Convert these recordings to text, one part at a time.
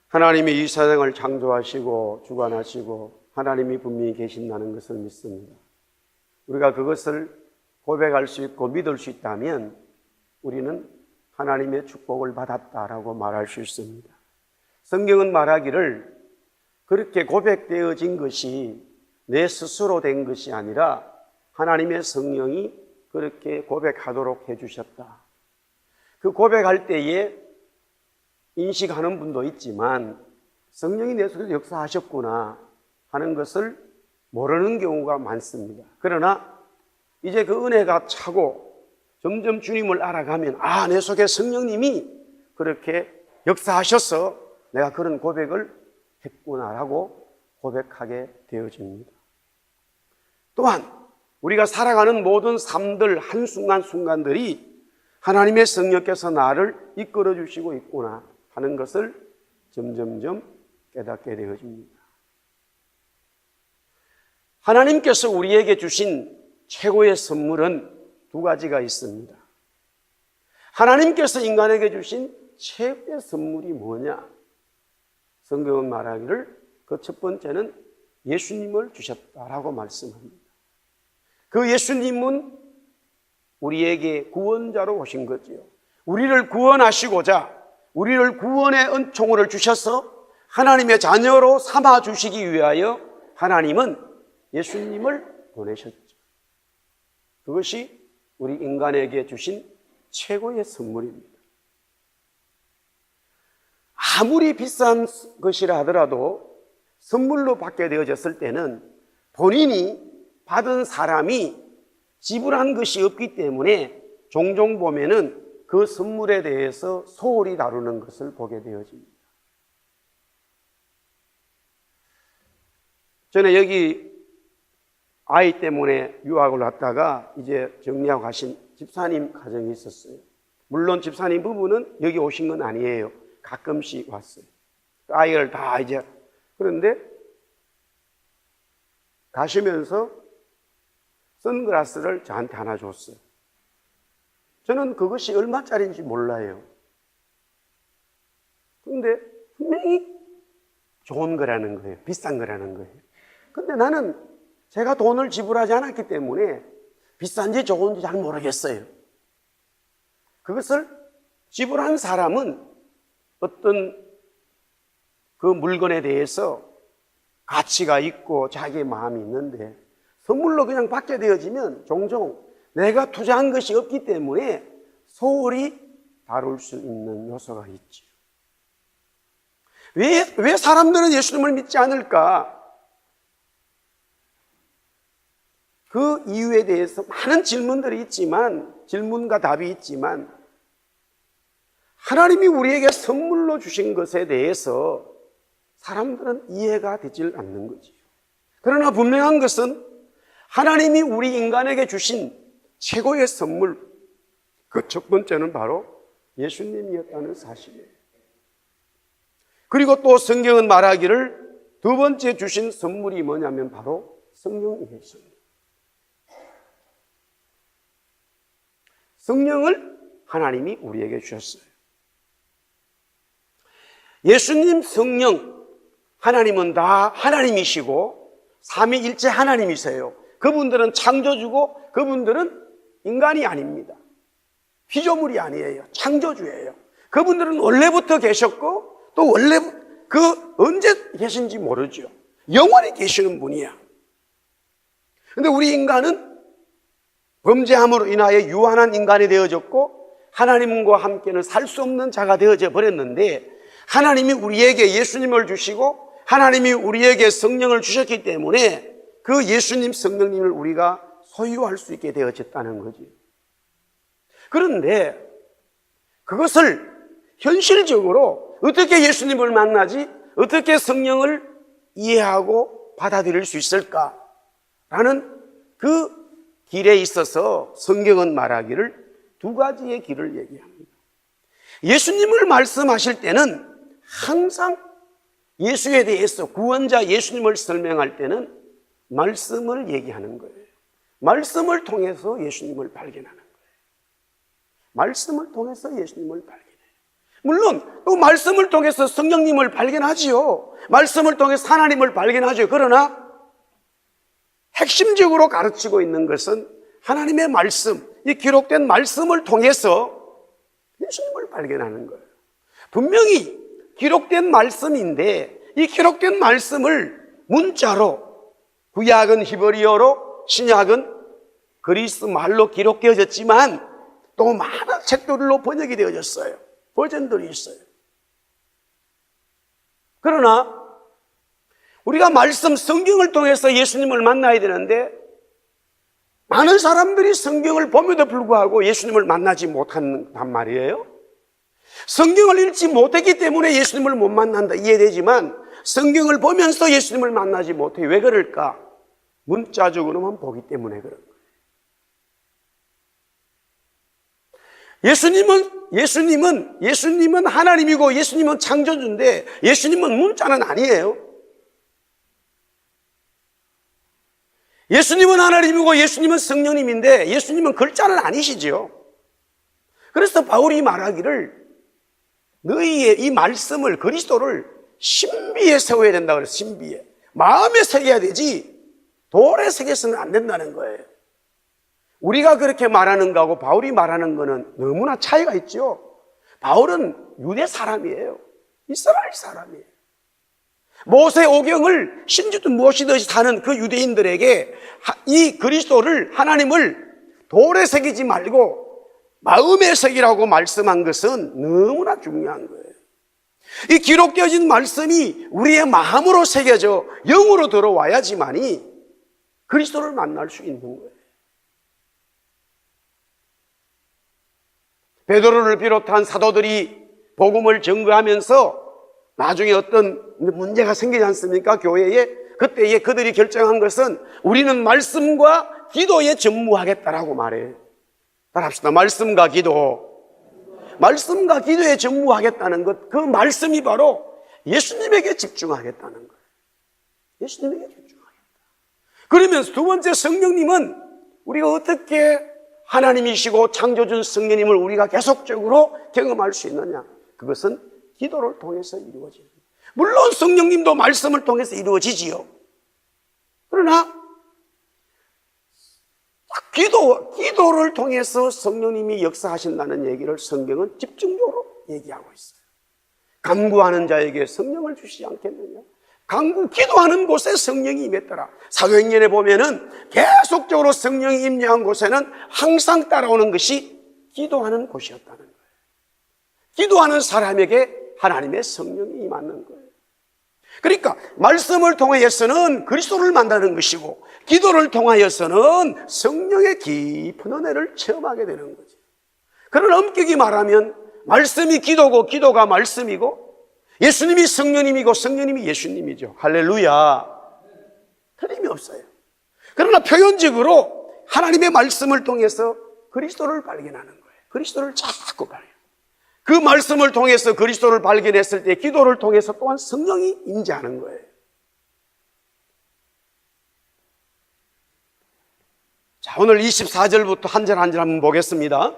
하나님이 이 세상을 창조하시고 주관하시고 하나님이 분명히 계신다는 것을 믿습니다. 우리가 그것을 고백할 수 있고 믿을 수 있다면 우리는 하나님의 축복을 받았다라고 말할 수 있습니다. 성경은 말하기를 그렇게 고백되어진 것이 내 스스로 된 것이 아니라 하나님의 성령이 그렇게 고백하도록 해주셨다. 그 고백할 때에 인식하는 분도 있지만 성령이 내 속에서 역사하셨구나 하는 것을 모르는 경우가 많습니다. 그러나 이제 그 은혜가 차고 점점 주님을 알아가면 내 속에 성령님이 그렇게 역사하셔서 내가 그런 고백을 했구나라고 고백하게 되어집니다. 또한 우리가 살아가는 모든 삶들 한순간순간들이 하나님의 성령께서 나를 이끌어 주시고 있구나 하는 것을 점점점 깨닫게 되어집니다. 하나님께서 우리에게 주신 최고의 선물은 두 가지가 있습니다. 하나님께서 인간에게 주신 최고의 선물이 뭐냐? 성경은 말하기를 그 첫 번째는 예수님을 주셨다라고 말씀합니다. 그 예수님은 우리에게 구원자로 오신 거지요. 우리를 구원하시고자 우리를 구원의 은총을 주셔서 하나님의 자녀로 삼아 주시기 위하여 하나님은 예수님을 보내셨죠. 그것이 우리 인간에게 주신 최고의 선물입니다. 아무리 비싼 것이라 하더라도 선물로 받게 되어졌을 때는 본인이 받은 사람이 지불한 것이 없기 때문에 종종 보면은 그 선물에 대해서 소홀히 다루는 것을 보게 되어집니다. 전에 여기 아이 때문에 유학을 왔다가 이제 정리하고 가신 집사님 가정이 있었어요. 물론 집사님 부부는 여기 오신 건 아니에요. 가끔씩 왔어요. 아이를 다 이제 그런데 가시면서 선글라스를 저한테 하나 줬어요. 저는 그것이 얼마짜리인지 몰라요. 그런데 분명히 좋은 거라는 거예요. 비싼 거라는 거예요. 근데 나는 제가 돈을 지불하지 않았기 때문에 비싼지 좋은지 잘 모르겠어요. 그것을 지불한 사람은 어떤 그 물건에 대해서 가치가 있고 자기의 마음이 있는데 선물로 그냥 받게 되어지면 종종 내가 투자한 것이 없기 때문에 소홀히 다룰 수 있는 요소가 있죠. 왜 사람들은 예수님을 믿지 않을까? 그 이유에 대해서 많은 질문들이 있지만, 질문과 답이 있지만, 하나님이 우리에게 선물로 주신 것에 대해서 사람들은 이해가 되질 않는 거지요. 그러나 분명한 것은 하나님이 우리 인간에게 주신 최고의 선물, 그 첫 번째는 바로 예수님이었다는 사실이에요. 그리고 또 성경은 말하기를 두 번째 주신 선물이 뭐냐면 바로 성령이었습니다. 성령을 하나님이 우리에게 주셨어요. 예수님, 성령, 하나님은 다 하나님이시고 삼위일체 하나님이세요. 그분들은 창조주고 그분들은 인간이 아닙니다. 피조물이 아니에요. 창조주예요. 그분들은 원래부터 계셨고 또 원래 언제 계신지 모르죠. 영원히 계시는 분이야. 그런데 우리 인간은 범죄함으로 인하여 유한한 인간이 되어졌고 하나님과 함께는 살 수 없는 자가 되어져 버렸는데 하나님이 우리에게 예수님을 주시고 하나님이 우리에게 성령을 주셨기 때문에 그 예수님 성령님을 우리가 소유할 수 있게 되어졌다는 거지. 그런데 그것을 현실적으로 어떻게 예수님을 만나지? 어떻게 성령을 이해하고 받아들일 수 있을까라는 그 길에 있어서 성경은 말하기를 두 가지의 길을 얘기합니다. 예수님을 말씀하실 때는 항상 예수에 대해서 구원자 예수님을 설명할 때는 말씀을 얘기하는 거예요. 말씀을 통해서 예수님을 발견하는 거예요. 말씀을 통해서 예수님을 발견해요. 물론 또 말씀을 통해서 성령님을 발견하지요. 말씀을 통해서 하나님을 발견하죠. 그러나 핵심적으로 가르치고 있는 것은 하나님의 말씀, 이 기록된 말씀을 통해서 예수님을 발견하는 거예요. 분명히 기록된 말씀인데 이 기록된 말씀을 문자로, 구약은 히브리어로, 신약은 그리스 말로 기록되어졌지만 또 많은 책들로 번역이 되어졌어요. 버전들이 있어요. 그러나 우리가 말씀, 성경을 통해서 예수님을 만나야 되는데 많은 사람들이 성경을 보면도 불구하고 예수님을 만나지 못한단 말이에요. 성경을 읽지 못했기 때문에 예수님을 못 만난다 이해되지만 성경을 보면서 예수님을 만나지 못해. 왜 그럴까? 문자적으로만 보기 때문에 그런 거예요. 예수님은 하나님이고 예수님은 창조주인데 예수님은 문자는 아니에요. 예수님은 하나님이고 예수님은 성령님인데 예수님은 글자는 아니시죠. 그래서 바울이 말하기를 너희의 이 말씀을, 그리스도를 신비에 세워야 된다 그래서 신비에. 마음에 새겨야 되지 돌에 새겨서는 안 된다는 거예요. 우리가 그렇게 말하는 거하고 바울이 말하는 거는 너무나 차이가 있죠. 바울은 유대 사람이에요. 이스라엘 사람이에요. 모세 오경을 신주도 무엇이든지 사는 그 유대인들에게 이 그리스도를, 하나님을 돌에 새기지 말고 마음에 새기라고 말씀한 것은 너무나 중요한 거예요. 이 기록되어진 말씀이 우리의 마음으로 새겨져 영으로 들어와야지만이 그리스도를 만날 수 있는 거예요. 베드로를 비롯한 사도들이 복음을 전거하면서 나중에 어떤 문제가 생기지 않습니까? 교회에. 그때에 그들이 결정한 것은 우리는 말씀과 기도에 전무하겠다라고 말해요. 따라합시다. 말씀과 기도. 말씀과 기도에 전무하겠다는 것, 그 말씀이 바로 예수님에게 집중하겠다는 거예요. 예수님에게 집중하겠다. 그러면 두 번째, 성령님은 우리가 어떻게 하나님이시고 창조주 성령님을 우리가 계속적으로 경험할 수 있느냐? 그것은 기도를 통해서 이루어집니다. 물론 성령님도 말씀을 통해서 이루어지지요. 그러나 기도를 통해서 성령님이 역사하신다는 얘기를 성경은 집중적으로 얘기하고 있어요. 간구하는 자에게 성령을 주시지 않겠느냐? 기도하는 곳에 성령이 임했더라. 사도행전에 보면은 계속적으로 성령이 임재한 곳에는 항상 따라오는 것이 기도하는 곳이었다는 거예요. 기도하는 사람에게 하나님의 성령이 임하는 거예요. 그러니까 말씀을 통하여서는 그리스도를 만나는 것이고 기도를 통하여서는 성령의 깊은 은혜를 체험하게 되는 거죠. 그런 엄격히 말하면 말씀이 기도고 기도가 말씀이고 예수님이 성령님이고 성령님이 예수님이죠. 할렐루야. 틀림이 없어요. 그러나 표현적으로 하나님의 말씀을 통해서 그리스도를 발견하는 거예요. 그리스도를 자꾸 발견해요. 그 말씀을 통해서 그리스도를 발견했을 때 기도를 통해서 또한 성령이 임재하는 거예요. 자, 오늘 24절부터 한 절 한 절 한번 보겠습니다.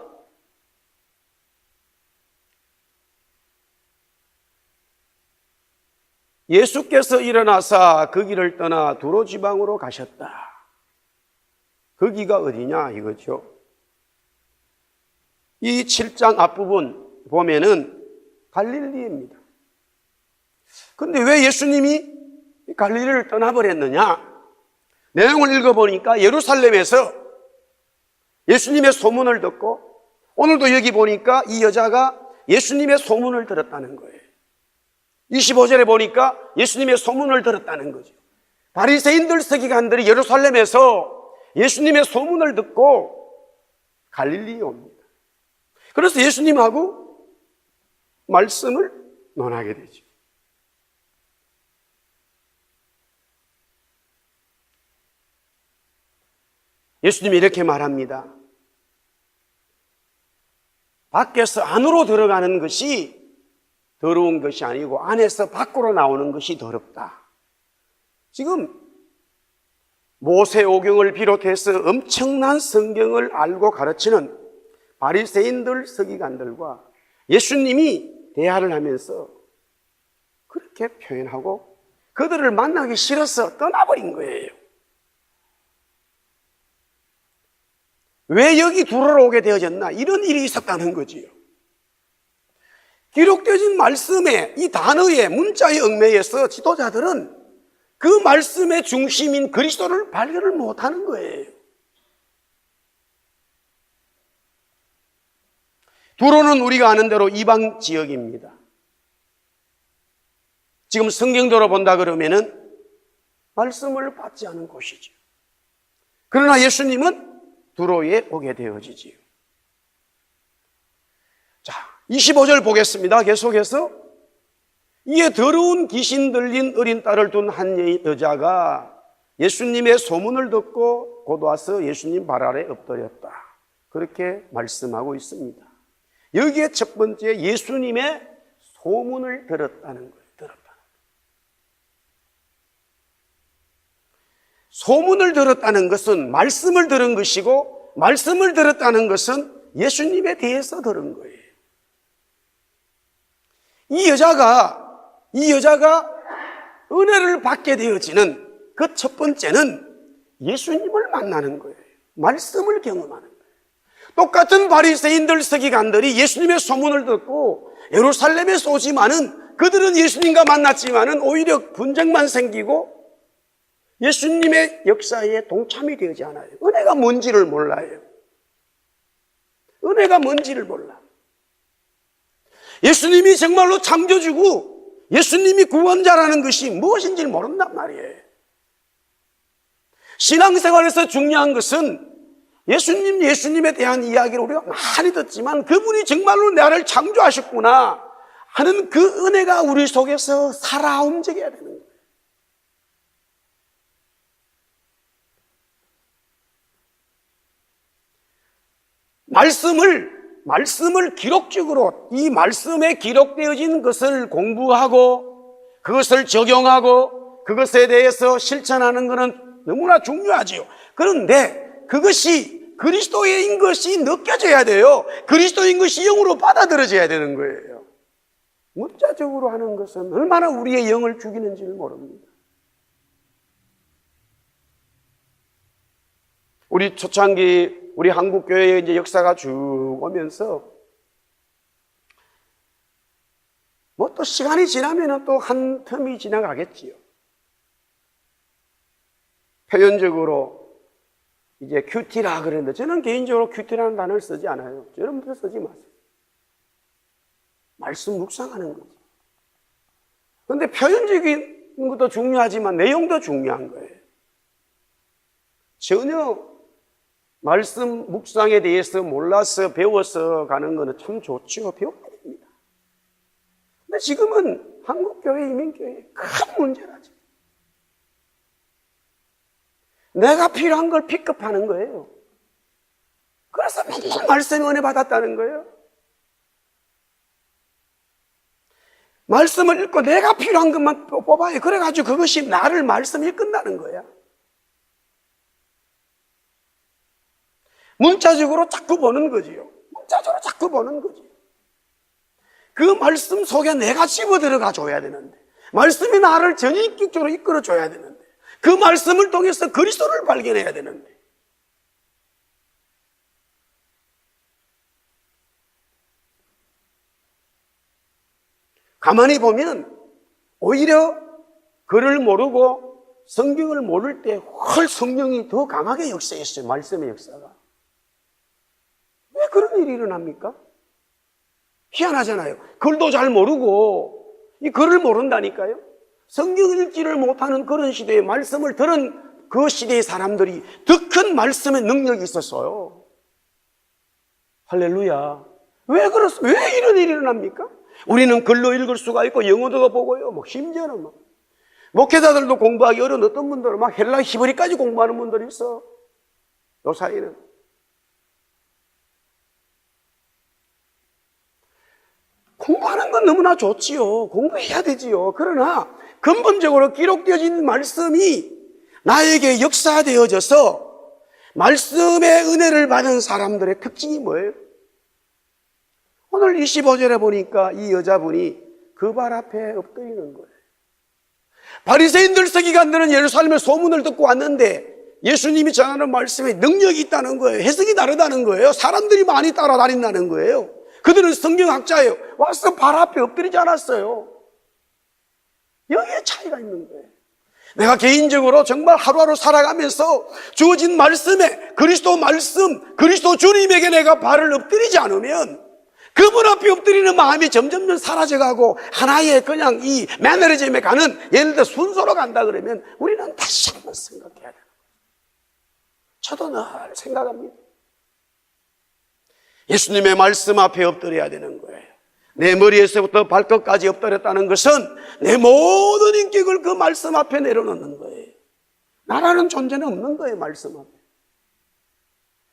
예수께서 일어나사 그 길을 떠나 두로 지방으로 가셨다. 거기가 어디냐 이거죠. 이 7장 앞부분 보면은 갈릴리입니다. 근데 왜 예수님이 갈릴리를 떠나버렸느냐? 내용을 읽어보니까 예루살렘에서 예수님의 소문을 듣고 오늘도 여기 보니까 이 여자가 예수님의 소문을 들었다는 거예요. 25절에 보니까 예수님의 소문을 들었다는 거죠. 바리새인들 서기관들이 예루살렘에서 예수님의 소문을 듣고 갈릴리에 옵니다. 그래서 예수님하고 말씀을 논하게 되죠. 예수님이 이렇게 말합니다. 밖에서 안으로 들어가는 것이 더러운 것이 아니고 안에서 밖으로 나오는 것이 더럽다. 지금 모세오경을 비롯해서 엄청난 성경을 알고 가르치는 바리새인들 서기관들과 예수님이 대화를 하면서 그렇게 표현하고 그들을 만나기 싫어서 떠나버린 거예요. 왜 여기 들어오게 되어졌나? 이런 일이 있었다는 거지요. 기록되어진 말씀에 이 단어의 문자의 얽매여서 지도자들은 그 말씀의 중심인 그리스도를 발견을 못하는 거예요. 두로는 우리가 아는 대로 이방 지역입니다. 지금 성경대로 본다 그러면은 말씀을 받지 않은 곳이죠. 그러나 예수님은 두로에 오게 되어지지요. 자, 25절 보겠습니다. 계속해서 이에 더러운 귀신 들린 어린 딸을 둔 한 여자가 예수님의 소문을 듣고 곧 와서 예수님 발 아래 엎드렸다. 그렇게 말씀하고 있습니다. 여기에 첫 번째 예수님의 소문을 들었다는 거예요. 소문을 들었다는 것은 말씀을 들은 것이고, 말씀을 들었다는 것은 예수님에 대해서 들은 거예요. 이 여자가 은혜를 받게 되어지는 그 첫 번째는 예수님을 만나는 거예요. 말씀을 경험하는 거예요. 똑같은 바리새인들 서기관들이 예수님의 소문을 듣고 예루살렘에서 오지만은 그들은 예수님과 만났지만은 오히려 분쟁만 생기고 예수님의 역사에 동참이 되지 않아요. 은혜가 뭔지를 몰라요. 은혜가 뭔지를 몰라. 예수님이 정말로 창조주고 예수님이 구원자라는 것이 무엇인지를 모른단 말이에요. 신앙생활에서 중요한 것은 예수님에 대한 이야기를 우리가 많이 듣지만 그분이 정말로 나를 창조하셨구나 하는 그 은혜가 우리 속에서 살아 움직여야 되는 거예요. 말씀을 기록적으로 이 말씀에 기록되어진 것을 공부하고 그것을 적용하고 그것에 대해서 실천하는 것은 너무나 중요하지요. 그런데 그것이 그리스도인 것이 느껴져야 돼요. 그리스도인 것이 영으로 받아들여져야 되는 거예요. 문자적으로 하는 것은 얼마나 우리의 영을 죽이는지를 모릅니다. 우리 초창기 우리 한국교회의 이제 역사가 쭉 오면서 뭐 또 시간이 지나면 또 한 텀이 지나가겠지요. 표현적으로 이제 큐티라 그랬는데 저는 개인적으로 큐티라는 단어를 쓰지 않아요. 여러분들 쓰지 마세요. 말씀 묵상하는 거죠. 그런데 표현적인 것도 중요하지만 내용도 중요한 거예요. 전혀 말씀 묵상에 대해서 몰라서 배워서 가는 것은 참 좋죠. 배워야 됩니다. 근데 지금은 한국교회, 이민교회에 큰 문제라죠. 내가 필요한 걸 픽업하는 거예요. 그래서 맨날 말씀 은혜 받았다는 거예요. 말씀을 읽고 내가 필요한 것만 뽑아요. 그래가지고 그것이 나를 말씀 읽는다는 거야. 문자적으로 자꾸 보는 거지요. 문자적으로 자꾸 보는 거지. 그 말씀 속에 내가 집어 들어가 줘야 되는데, 말씀이 나를 전인격적으로 이끌어 줘야 되는데, 그 말씀을 통해서 그리스도를 발견해야 되는데, 가만히 보면 오히려 글을 모르고 성경을 모를 때 훨 성령이 더 강하게 역사했어요. 말씀의 역사가. 왜 그런 일이 일어납니까? 희한하잖아요. 글도 잘 모르고 이 글을 모른다니까요. 성경 읽지를 못하는 그런 시대에 말씀을 들은 그 시대의 사람들이 더 큰 말씀의 능력이 있었어요. 할렐루야. 왜 이런 일이 일어납니까? 우리는 글로 읽을 수가 있고 영어도 보고요. 뭐 심지어는 목회자들도 공부하기 어려운 어떤 분들은 막 헬라 히브리까지 공부하는 분들이 있어. 요 사이는. 공부하는 건 너무나 좋지요. 공부해야 되지요. 그러나 근본적으로 기록되어진 말씀이 나에게 역사되어져서 말씀의 은혜를 받은 사람들의 특징이 뭐예요? 오늘 25절에 보니까 이 여자분이 그 발 앞에 엎드리는 거예요. 바리새인들 서기관들은 예루살렘의 소문을 듣고 왔는데 예수님이 전하는 말씀에 능력이 있다는 거예요. 해석이 다르다는 거예요. 사람들이 많이 따라다닌다는 거예요. 그들은 성경학자예요. 와서 발 앞에 엎드리지 않았어요. 여기에 차이가 있는 거예요. 내가 개인적으로 정말 하루하루 살아가면서 주어진 말씀에 그리스도 말씀, 그리스도 주님에게 내가 발을 엎드리지 않으면 그분 앞에 엎드리는 마음이 점점 사라져가고 하나의 그냥 이 매너리즘에 가는, 예를 들어 순서로 간다 그러면 우리는 다시 한번 생각해야 돼요. 저도 늘 생각합니다. 예수님의 말씀 앞에 엎드려야 되는 거예요. 내 머리에서부터 발끝까지 엎드렸다는 것은 내 모든 인격을 그 말씀 앞에 내려놓는 거예요. 나라는 존재는 없는 거예요. 말씀 앞에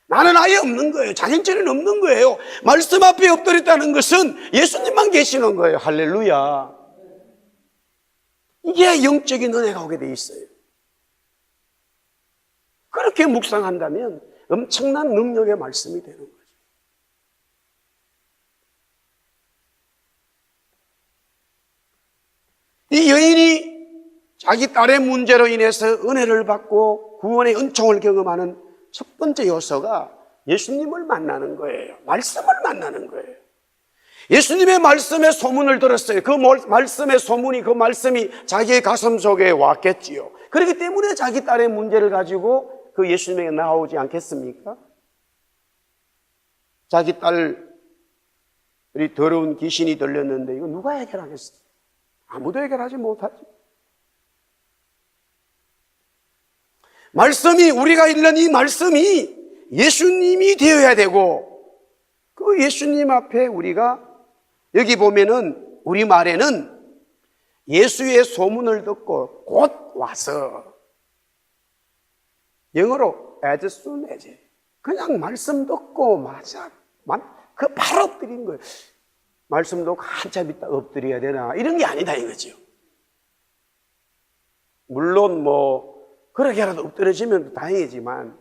나는 아예 없는 거예요. 자신처럼 없는 거예요. 말씀 앞에 엎드렸다는 것은 예수님만 계시는 거예요. 할렐루야. 이게 영적인 은혜가 오게 돼 있어요. 그렇게 묵상한다면 엄청난 능력의 말씀이 되는 거죠. 이 여인이 자기 딸의 문제로 인해서 은혜를 받고 구원의 은총을 경험하는 첫 번째 요소가 예수님을 만나는 거예요. 말씀을 만나는 거예요. 예수님의 말씀의 소문을 들었어요. 그 말씀의 소문이, 그 말씀이 자기의 가슴 속에 왔겠지요. 그렇기 때문에 자기 딸의 문제를 가지고 그 예수님에게 나오지 않겠습니까? 자기 딸이 더러운 귀신이 들렸는데 이거 누가 해결하겠어요? 아무도 해결하지 못하지. 말씀이, 우리가 읽는 이 말씀이 예수님이 되어야 되고, 그 예수님 앞에 우리가, 여기 보면은 우리말에는 예수의 소문을 듣고 곧 와서, 영어로 as soon as, 그냥 말씀 듣고 맞아, 그 바로 엎드린 거예요. 말씀 듣고 한참 있다 엎드려야 되나, 이런 게 아니다 이거죠. 물론 그렇게라도 엎드려지면 다행이지만,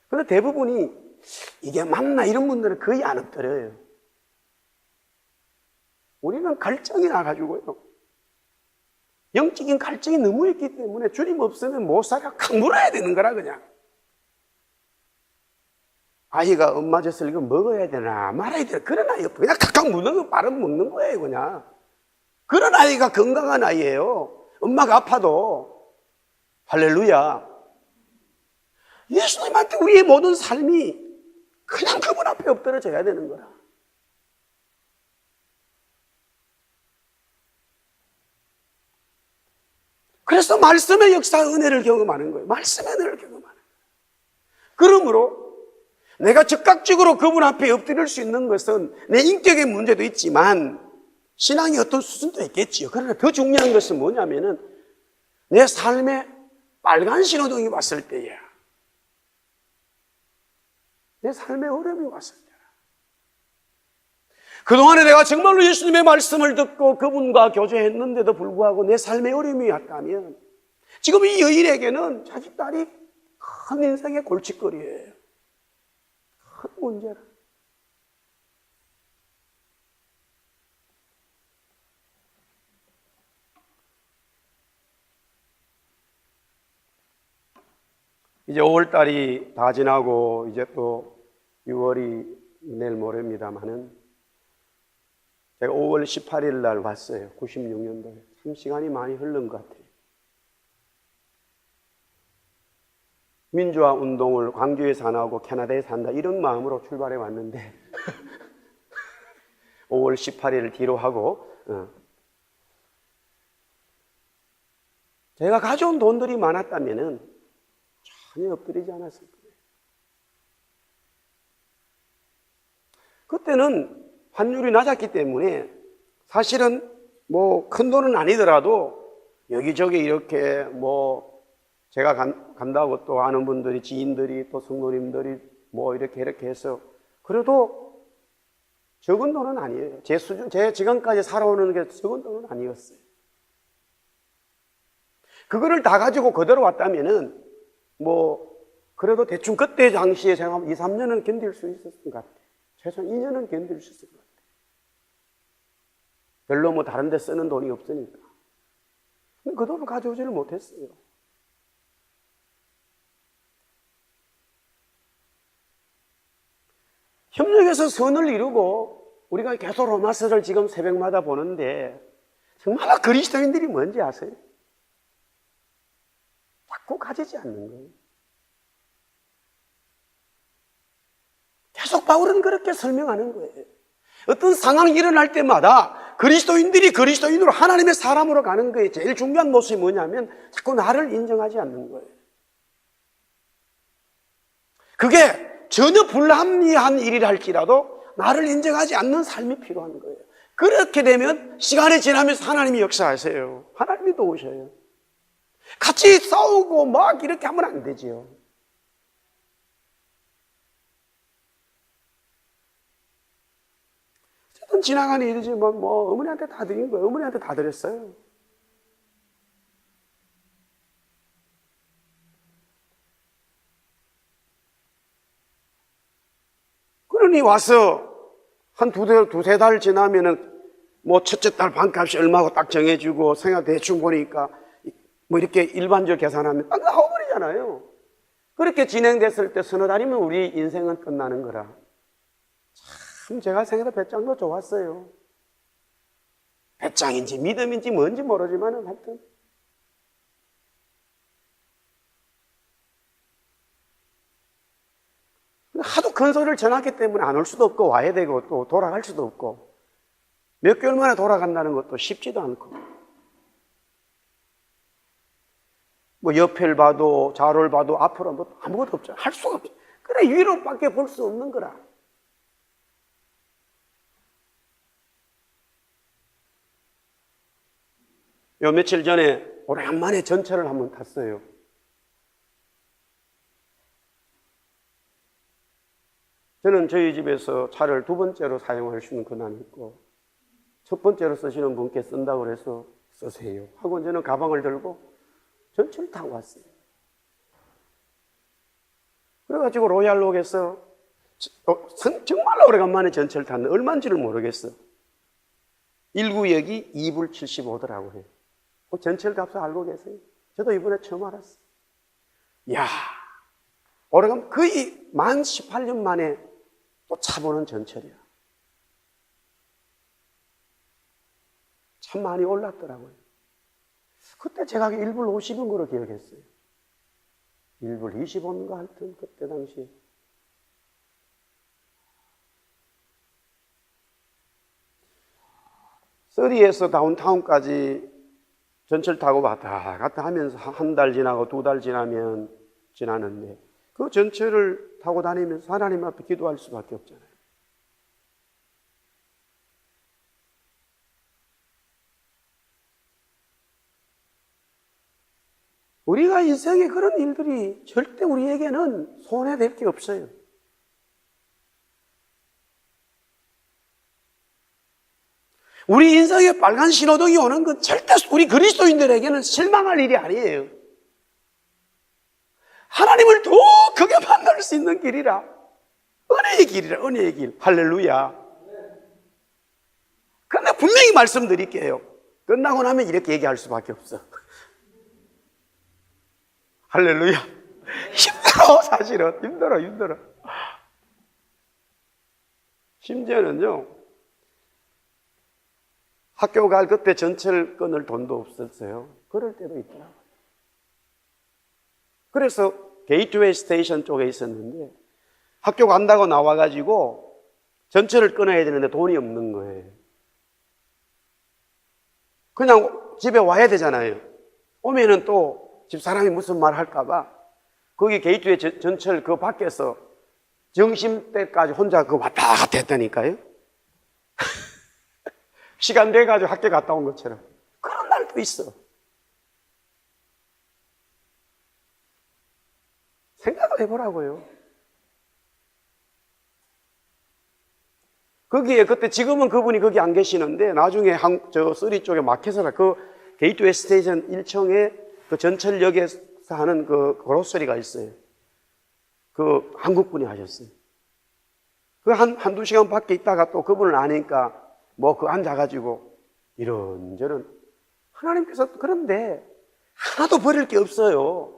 그런데 대부분이 이게 맞나 이런 분들은 거의 안 엎드려요. 우리는 갈증이 나가지고요, 영적인 갈증이 너무 있기 때문에 주님 없으면 못 살아, 칵 물어야 되는 거라. 그냥 아이가 엄마 젖을 이거 먹어야 되나 말아야 되나, 그런 아이 없고 그냥 칵칵 묻는 거 바로 먹는 거예요. 그냥 그런 아이가 건강한 아이예요. 엄마가 아파도. 할렐루야. 예수님한테 우리의 모든 삶이 그냥 그분 앞에 엎드려져야 되는 거라. 그래서 말씀의 역사 은혜를 경험하는 거예요. 말씀의 은혜를 경험하는 거예요. 그러므로 내가 즉각적으로 그분 앞에 엎드릴 수 있는 것은 내 인격의 문제도 있지만 신앙의 어떤 수준도 있겠지요. 그러나 더 중요한 것은 뭐냐면은 내 삶에 빨간 신호등이 왔을 때야, 내 삶에 어려움이 왔을 때라. 그동안에 내가 정말로 예수님의 말씀을 듣고 그분과 교제했는데도 불구하고 내 삶에 어려움이 왔다면, 지금 이 여인에게는 자기 딸이 큰 인생의 골칫거리예요. 큰 문제라. 이제 5월달이 다 지나고 이제 또 6월이 내일 모레입니다만은, 제가 5월 18일 날 왔어요. 96년도에. 참 시간이 많이 흐른 것 같아요. 민주화 운동을 광주에서 안 하고 캐나다에서 한다, 이런 마음으로 출발해 왔는데 5월 18일을 뒤로 하고, 제가 가져온 돈들이 많았다면은 전혀 엎드리지 않았을 거예요. 그때는 환율이 낮았기 때문에 사실은 큰 돈은 아니더라도 여기저기 이렇게 제가 간다고 또 아는 분들이, 지인들이, 또 성도님들이 이렇게 해서, 그래도 적은 돈은 아니에요. 제 수준, 제 지금까지 살아오는 게 적은 돈은 아니었어요. 그거를 다 가지고 그대로 왔다면은 그래도 대충 그때 당시에 제가 2, 3년은 견딜 수 있었던 것 같아요. 최소한 2년은 견딜 수 있을 것 같아요. 별로 뭐 다른 데 쓰는 돈이 없으니까. 근데 그 돈을 가져오지를 못했어요. 협력해서 선을 이루고 우리가 계속 로마서를 지금 새벽마다 보는데 정말로 그리스도인들이 뭔지 아세요? 자꾸 가지지 않는 거예요. 계속 바울은 그렇게 설명하는 거예요. 어떤 상황이 일어날 때마다 그리스도인들이 그리스도인으로 하나님의 사람으로 가는 거에 제일 중요한 모습이 뭐냐면 자꾸 나를 인정하지 않는 거예요. 그게 전혀 불합리한 일이라 할지라도 나를 인정하지 않는 삶이 필요한 거예요. 그렇게 되면 시간이 지나면서 하나님이 역사하세요. 하나님이 도우셔요. 같이 싸우고 막 이렇게 하면 안 되지요. 어쨌든 지나가는 일이지만 뭐 어머니한테 다 드린 거예요. 어머니한테 다 드렸어요. 그러니 와서 한 두세 달 지나면은 뭐 첫째 달 반값이 얼마고 딱 정해주고 생각 대충 보니까 뭐 이렇게 일반적으로 계산하면 딱 나와버리잖아요. 그렇게 진행됐을 때 서너 달이면 우리 인생은 끝나는 거라. 참 제가 생각해도 배짱도 좋았어요. 배짱인지 믿음인지 뭔지 모르지만은 하여튼 하도 큰 소리를 전하기 때문에 안 올 수도 없고 와야 되고 또 돌아갈 수도 없고 몇 개월 만에 돌아간다는 것도 쉽지도 않고 뭐 옆을 봐도 좌를 봐도 앞으로 뭐 아무것도 없죠. 할 수가 없죠. 그래 위로밖에 볼 수 없는 거라. 요 며칠 전에 오랜만에 전철을 한번 탔어요. 저는 저희 집에서 차를 두 번째로 사용할 수 있는 권한이 있고 첫 번째로 쓰시는 분께 쓴다고 해서 쓰세요 하고 저는 가방을 들고 전철을 타고 왔어요. 그래가지고 로얄록에서 정말로 오래간만에 전철을 탔는데 얼마인지를 모르겠어. 1구역이 2불 75더라고 해요. 전철 값을 알고 계세요? 저도 이번에 처음 알았어요. 이야, 오래간 거의 만 18년 만에 또 차보는 전철이야. 참 많이 올랐더라고요. 그때 제가 1불 50인 거로 기억했어요. 1불 20원인가 하여튼 그때 당시. 서리에서 다운타운까지 전철 타고 왔다 갔다 하면서 한 달 지나고 두 달 지나면 지나는데 그 전철을 타고 다니면서 하나님 앞에 기도할 수밖에 없잖아요. 우리가 인생에 그런 일들이 절대 우리에게는 손해될 게 없어요. 우리 인생에 빨간 신호등이 오는 건 절대 우리 그리스도인들에게는 실망할 일이 아니에요. 하나님을 더 크게 만날 수 있는 길이라. 은혜의 길이라, 은혜의 길. 할렐루야. 그런데 분명히 말씀드릴게요. 끝나고 나면 이렇게 얘기할 수밖에 없어. 할렐루야. 힘들어, 사실은. 힘들어. 심지어는요, 학교 갈 그때 전철 끊을 돈도 없었어요. 그럴 때도 있더라고요. 그래서 게이트웨이 스테이션 쪽에 있었는데 학교 간다고 나와가지고 전철을 끊어야 되는데 돈이 없는 거예요. 그냥 집에 와야 되잖아요. 오면은 또 집사람이 무슨 말 할까봐 거기 게이트웨이 전철 그 밖에서 점심때까지 혼자 그 왔다 갔다 했다니까요. 시간 돼가지고 학교 갔다 온 것처럼. 그런 날도 있어. 생각을 해보라고요. 거기에 그때 지금은 그분이 거기 안 계시는데 나중에 저 쓰리 쪽에 마켓을 그 게이트웨이 스테이션 1층에 그 전철역에서 하는 그 그로서리가 있어요. 그 한국분이 하셨어요. 그 한두 시간 밖에 있다가 또 그분을 아니까 뭐 그 앉아가지고 이런저런. 하나님께서 그런데 하나도 버릴 게 없어요.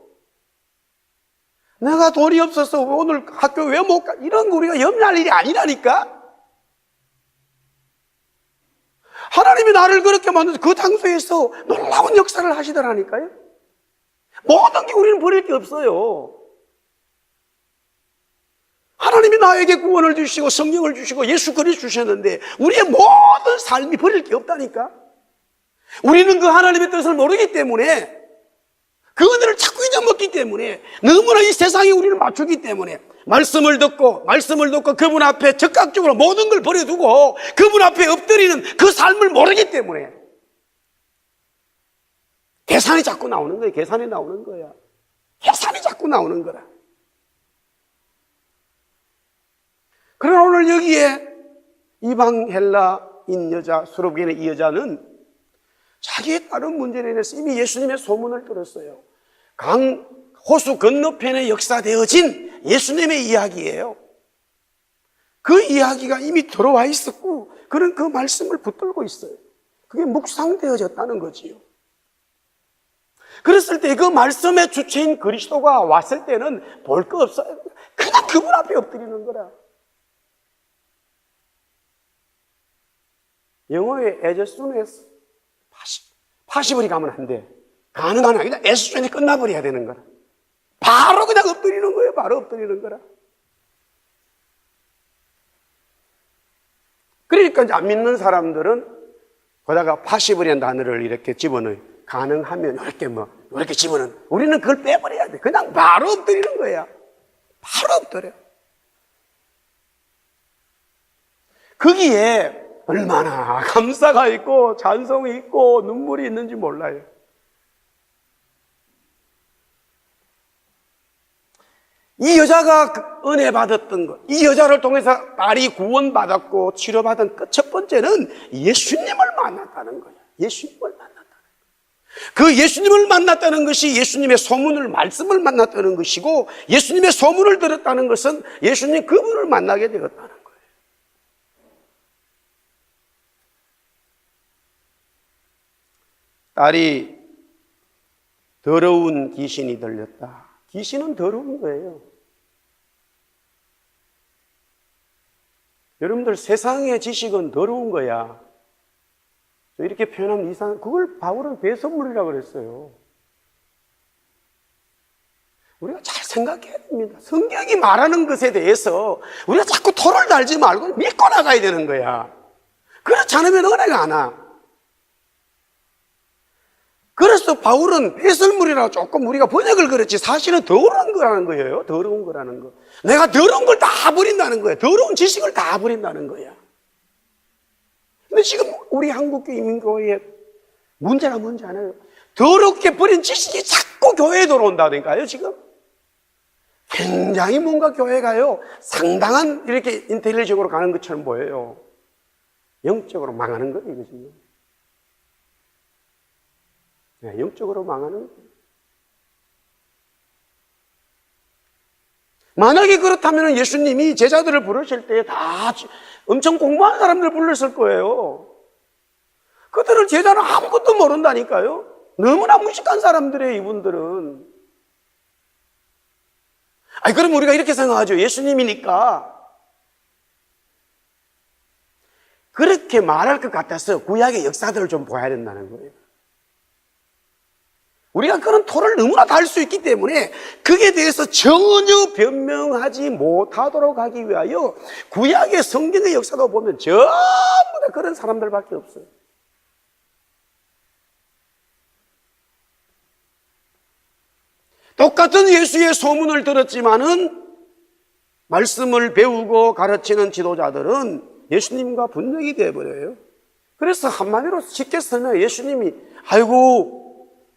내가 돈이 없어서 오늘 학교 왜 못 가? 이런 거 우리가 염려할 일이 아니라니까? 하나님이 나를 그렇게 만들어서 그 장소에서 놀라운 역사를 하시더라니까요. 모든 게 우리는 버릴 게 없어요. 하나님이 나에게 구원을 주시고 성령을 주시고 예수 그리스도 주셨는데 우리의 모든 삶이 버릴 게 없다니까. 우리는 그 하나님의 뜻을 모르기 때문에, 그 은혜를 자꾸 잊어먹기 때문에, 너무나 이 세상에 우리를 맞추기 때문에 말씀을 듣고 그분 앞에 적극적으로 모든 걸 버려두고 그분 앞에 엎드리는 그 삶을 모르기 때문에 계산이 자꾸 나오는 거예요. 계산이 나오는 거야. 계산이 자꾸 나오는 거라. 그러나 오늘 여기에 이방 헬라인 여자, 수로비인의 이 여자는 자기의 다른 문제로 인해서 이미 예수님의 소문을 들었어요. 호수 건너편에 역사되어진 예수님의 이야기예요. 그 이야기가 이미 들어와 있었고 그는 그 말씀을 붙들고 있어요. 그게 묵상되어졌다는 거지요. 그랬을 때 그 말씀의 주체인 그리스도가 왔을 때는 볼 거 없어요. 그냥 그분 앞에 엎드리는 거라. 영어에 as soon as possible이 가면 안 돼. 가능한 아니라 as soon에 끝나버려야 되는 거라. 바로 그냥 엎드리는 거예요. 바로 엎드리는 거라. 그러니까 이제 안 믿는 사람들은 거기다가 possible이라는 단어를 이렇게 집어넣어요. 가능하면 이렇게 집어넣는. 우리는 그걸 빼버려야 돼. 그냥 바로 엎드리는 거야. 바로 엎드려. 거기에 얼마나 감사가 있고 찬송이 있고 눈물이 있는지 몰라요. 이 여자가 은혜 받았던 것, 이 여자를 통해서 딸이 구원받았고 치료받은 그 첫 번째는 예수님을 만났다는 거예요. 예수님을 만났다는 거예요. 그 예수님을 만났다는 것이 예수님의 소문을, 말씀을 만났다는 것이고, 예수님의 소문을 들었다는 것은 예수님 그분을 만나게 되었다는 거예요. 딸이 더러운 귀신이 들렸다. 귀신은 더러운 거예요. 여러분들, 세상의 지식은 더러운 거야. 이렇게 표현하면 이상, 그걸 바울은 배설물이라고 그랬어요. 우리가 잘 생각해야 됩니다. 성경이 말하는 것에 대해서 우리가 자꾸 토를 달지 말고 믿고 나가야 되는 거야. 그렇지 않으면 은혜가 안 와. 그래서 바울은 배설물이라고 조금 우리가 번역을 그랬지 사실은 더러운 거라는 거예요. 더러운 거라는 거. 내가 더러운 걸 다 버린다는 거야. 더러운 지식을 다 버린다는 거야. 근데 지금 우리 한국교회 이민교회의 문제가 뭔지 알아요? 더럽게 버린 지식이 자꾸 교회에 들어온다니까요, 지금. 굉장히 뭔가 교회가요, 상당한 이렇게 인텔리적으로 가는 것처럼 보여요. 영적으로 망하는 거예요, 이거 지금. 네, 영적으로 망하는 거예요. 만약에 그렇다면 예수님이 제자들을 부르실 때 다 엄청 공부한 사람들 불렀을 거예요. 그들을 제자는 아무것도 모른다니까요. 너무나 무식한 사람들이에요, 이분들은. 아니, 그럼 우리가 이렇게 생각하죠. 예수님이니까 그렇게 말할 것 같아서 구약의 역사들을 좀 봐야 된다는 거예요. 우리가 그런 토를 너무나 달 수 있기 때문에 그에 대해서 전혀 변명하지 못하도록 하기 위하여 구약의 성경의 역사도 보면 전부 다 그런 사람들밖에 없어요. 똑같은 예수의 소문을 들었지만은 말씀을 배우고 가르치는 지도자들은 예수님과 분쟁이 되어버려요. 그래서 한마디로 쉽게 설명해. 예수님이 아이고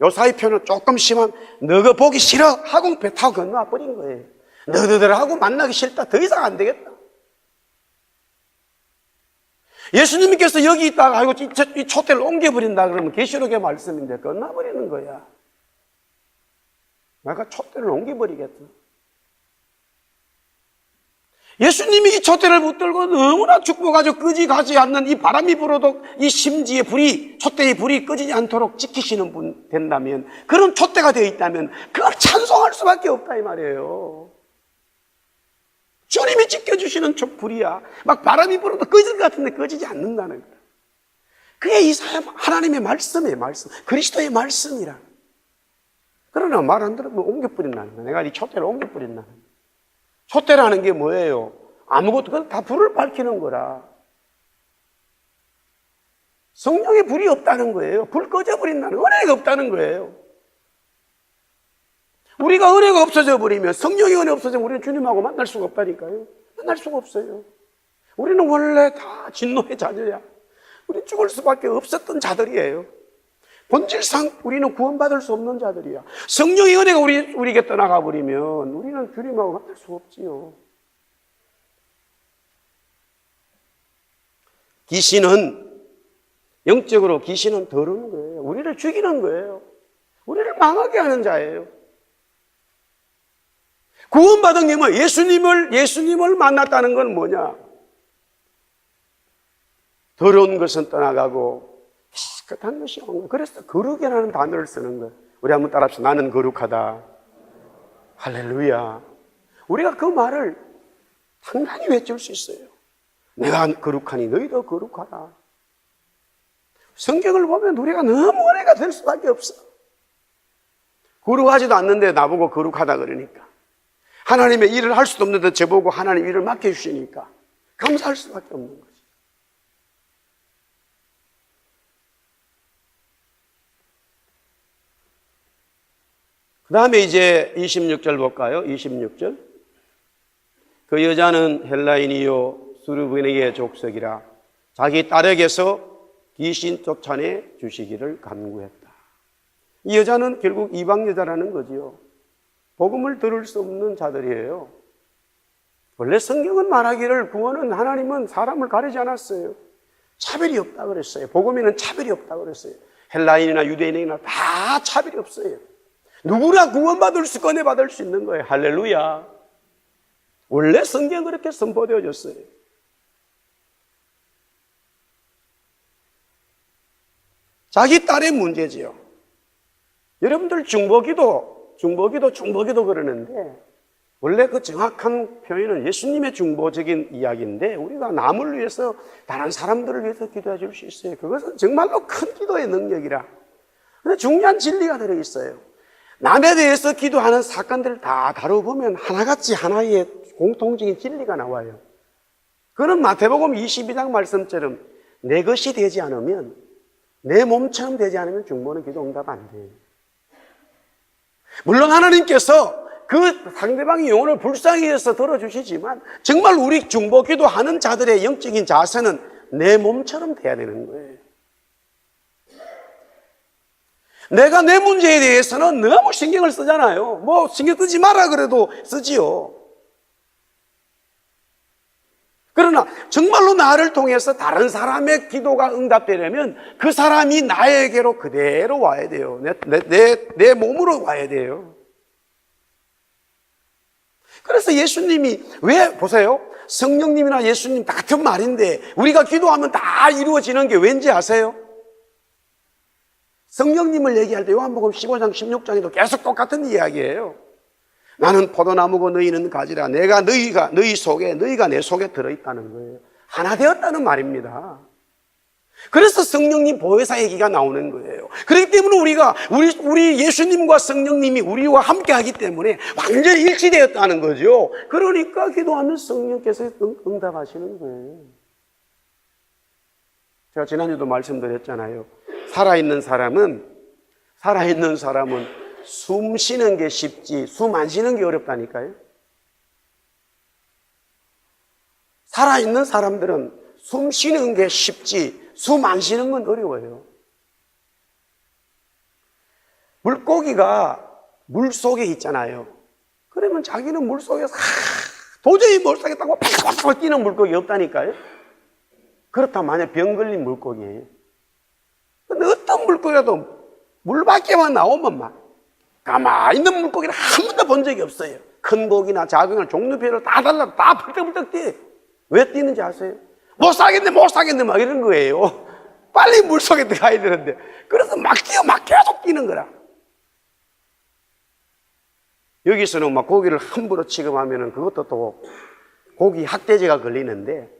요사이 표현은 조금 심한 너가 보기 싫어 하고 배 타고 건너와 버린 거예요. 너희들하고 만나기 싫다. 더 이상 안 되겠다. 예수님께서 여기 있다가 아이고 이 촛대를 옮겨버린다 그러면 계시록의 말씀인데 건너버리는 거야. 내가 촛대를 옮겨버리겠다. 예수님이 이 촛대를 붙들고 너무나 축복하죠. 끄지 가지 않는 이 바람이 불어도 이 심지의 불이, 촛대의 불이 꺼지지 않도록 지키시는 분 된다면, 그런 촛대가 되어 있다면 그걸 찬송할 수밖에 없다 이 말이에요. 주님이 지켜주시는 불이야. 막 바람이 불어도 꺼질 것 같은데 꺼지지 않는다는 거야. 그게 이사야 하나님의 말씀이에요. 말씀, 그리스도의 말씀이라. 그러나 말 안 들으면 옮겨버린다는 거야. 내가 이 촛대를 옮겨버린다는 거야. 촛대라는 게 뭐예요? 아무것도, 그건 다 불을 밝히는 거라. 성령의 불이 없다는 거예요. 불 꺼져버린다는, 은혜가 없다는 거예요. 우리가 은혜가 없어져 버리면, 성령의 은혜 없어지면 우리는 주님하고 만날 수가 없다니까요. 만날 수가 없어요. 우리는 원래 다 진노의 자녀야. 우리는 죽을 수밖에 없었던 자들이에요. 본질상 우리는 구원받을 수 없는 자들이야. 성령의 은혜가 우리에게 떠나가 버리면 우리는 주님하고 만날 수 없지요. 귀신은, 영적으로 귀신은 더러운 거예요. 우리를 죽이는 거예요. 우리를 망하게 하는 자예요. 구원받은 게 뭐예요? 예수님을 만났다는 건 뭐냐? 더러운 것은 떠나가고 깨끗한 것이 온 거예요. 그래서 거룩이라는 단어를 쓰는 거예요. 우리 한번 따라합시다. 나는 거룩하다. 할렐루야. 우리가 그 말을 당당히 외칠 수 있어요. 내가 거룩하니 너희도 거룩하라. 성경을 보면 우리가 너무 은혜가 될 수밖에 없어. 거룩하지도 않는데 나보고 거룩하다 그러니까. 하나님의 일을 할 수도 없는데 저보고 하나님 일을 맡겨주시니까 감사할 수밖에 없는 거죠. 그 다음에 이제 26절 볼까요? 26절. 그 여자는 헬라인이요 수르브네의 족속이라 자기 딸에게서 귀신 쫓아내 주시기를 간구했다. 이 여자는 결국 이방 여자라는 거지요. 복음을 들을 수 없는 자들이에요. 원래 성경은 말하기를 구원은, 하나님은 사람을 가리지 않았어요. 차별이 없다 그랬어요. 복음에는 차별이 없다 그랬어요. 헬라인이나 유대인이나 다 차별이 없어요. 누구나 구원받을 수, 꺼내받을 수 있는 거예요. 할렐루야. 원래 성경은 그렇게 선포되어졌어요. 자기 딸의 문제지요. 여러분들 중보기도 그러는데, 원래 그 정확한 표현은 예수님의 중보적인 이야기인데, 우리가 남을 위해서, 다른 사람들을 위해서 기도해 줄 수 있어요. 그것은 정말로 큰 기도의 능력이라. 근데 중요한 진리가 들어있어요. 남에 대해서 기도하는 사건들을 다 다뤄보면 하나같이 하나의 공통적인 진리가 나와요. 그는 마태복음 22장 말씀처럼 내 것이 되지 않으면, 내 몸처럼 되지 않으면 중보는 기도 응답 안 돼요. 물론 하나님께서 그 상대방의 영혼을 불쌍히 해서 들어주시지만, 정말 우리 중보 기도하는 자들의 영적인 자세는 내 몸처럼 돼야 되는 거예요. 내가 내 문제에 대해서는 너무 신경을 쓰잖아요. 뭐 신경 쓰지 마라 그래도 쓰지요. 그러나 정말로 나를 통해서 다른 사람의 기도가 응답되려면 그 사람이 나에게로 그대로 와야 돼요. 내 몸으로 와야 돼요. 그래서 예수님이, 왜 보세요? 성령님이나 예수님 다 같은 말인데 우리가 기도하면 다 이루어지는 게 왠지 아세요? 성령님을 얘기할 때 요한복음 15장 16장에도 계속 똑같은 이야기예요. 나는 포도나무고 너희는 가지라. 내가 너희 속에, 너희가 내 속에 들어있다는 거예요. 하나 되었다는 말입니다. 그래서 성령님 보혜사 얘기가 나오는 거예요. 그렇기 때문에 우리 예수님과 성령님이 우리와 함께 하기 때문에 완전히 일치되었다는 거죠. 그러니까 기도하면 성령께서 응답하시는 거예요. 제가 지난주도 말씀드렸잖아요. 살아있는 사람은 숨 쉬는 게 쉽지 숨 안 쉬는 게 어렵다니까요. 살아있는 사람들은 숨 쉬는 게 쉽지 숨 안 쉬는 건 어려워요. 물고기가 물 속에 있잖아요. 그러면 자기는 물 속에서 도저히 못 살겠다고 팍팍 뛰는 물고기 없다니까요. 그렇다면 만약 병 걸린 물고기예요. 근데 어떤 물고기라도 물 밖에만 나오면 막 가만히 있는 물고기를 한 번도 본 적이 없어요. 큰 고기나 작은 걸 종류별로 다 달라. 다 펄떡펄떡 뛰어. 왜 뛰는지 아세요? 못 사겠네 막 이런 거예요. 빨리 물속에 들어가야 되는데. 그래서 막 뛰어 막 계속 뛰는 거라. 여기서는 막 고기를 함부로 취급하면은 그것도 또 고기 학대죄가 걸리는데,